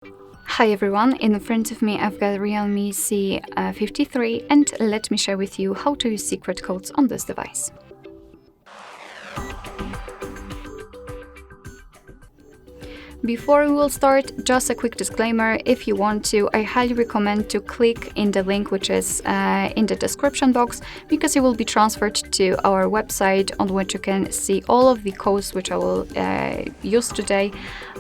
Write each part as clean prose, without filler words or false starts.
Hi everyone, in front of me I've got REALME C53 and let me share with you how to use secret codes on this device. Before we will start, just a quick disclaimer. If you want to, I highly recommend to click in the link which is in the description box, because it will be transferred to our website on which you can see all of the codes which I will use today.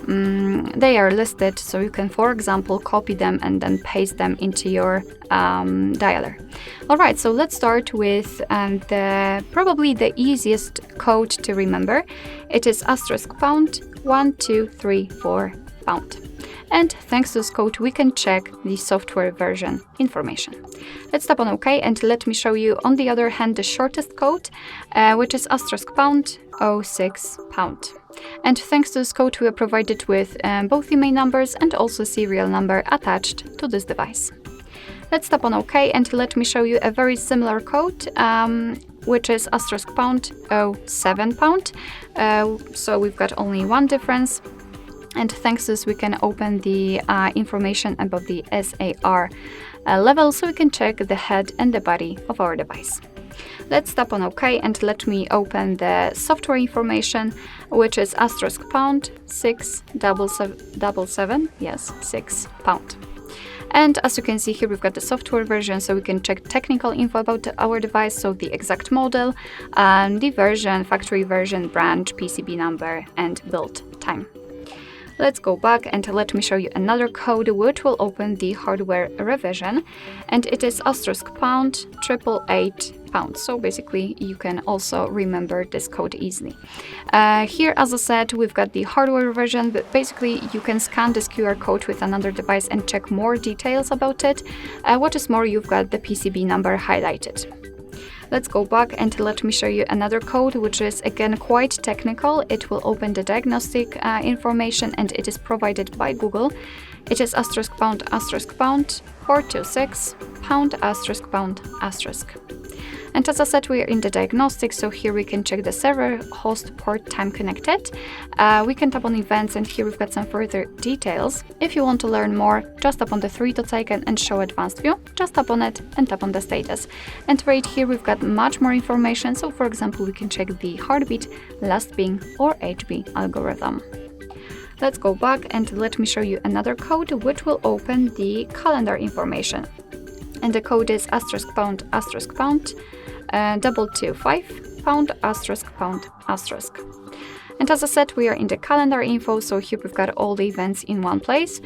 They are listed, so you can, for example, copy them and then paste them into your dialer. Alright, so let's start with probably the easiest code to remember. It is *##, 1, 2, 3, 4 £. And thanks to this code we can check the software version information. Let's tap on OK and let me show you on the other hand the shortest code, which is *##, 06 £. And thanks to this code we are provided with both IMEI numbers and also serial number attached to this device. Let's tap on OK and let me show you a very similar code, which is *##, 07 £. So we've got only one difference. And thanks to this we can open the information about the SAR level, so we can check the head and the body of our device. Let's tap on OK and let me open the software information, which is *## 677, yes, 6 £. And as you can see here, we've got the software version, so we can check technical info about our device, so the exact model, the version, factory version, branch, PCB number, and build time. Let's go back and let me show you another code which will open the hardware revision, and it is *## 888 £. So basically you can also remember this code easily. Here, as I said, we've got the hardware version, but basically you can scan this QR code with another device and check more details about it. What is more, you've got the PCB number highlighted. Let's go back and let me show you another code, which is again quite technical. It will open the diagnostic information, and it is provided by Google. It is *##, 426 £*##. And as I said, we are in the diagnostics, so here we can check the server, host, port, time connected. We can tap on events, and here we've got some further details. If you want to learn more, just tap on the three dots icon and show advanced view. Just tap on it and tap on the status. And right here we've got much more information. So for example, we can check the heartbeat, last ping, or HB algorithm. Let's go back and let me show you another code which will open the calendar information. And the code is *##, 225 £*##. And as I said, we are in the calendar info, so here we've got all the events in one place.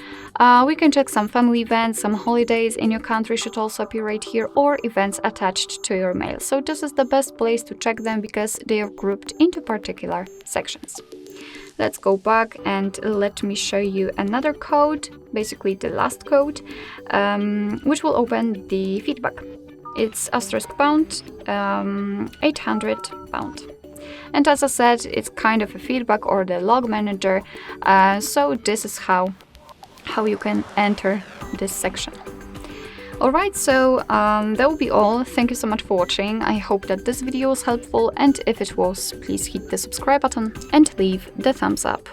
We can check some family events, some holidays in your country should also appear right here, or events attached to your mail. So this is the best place to check them because they are grouped into particular sections. Let's go back and let me show you another code, basically the last code, which will open the feedback. It's *##, 800 £. And as I said, it's kind of a feedback or the log manager, so this is how you can enter this section. Alright, so that will be all. Thank you so much for watching. I hope that this video was helpful, and if it was, please hit the subscribe button and leave the thumbs up.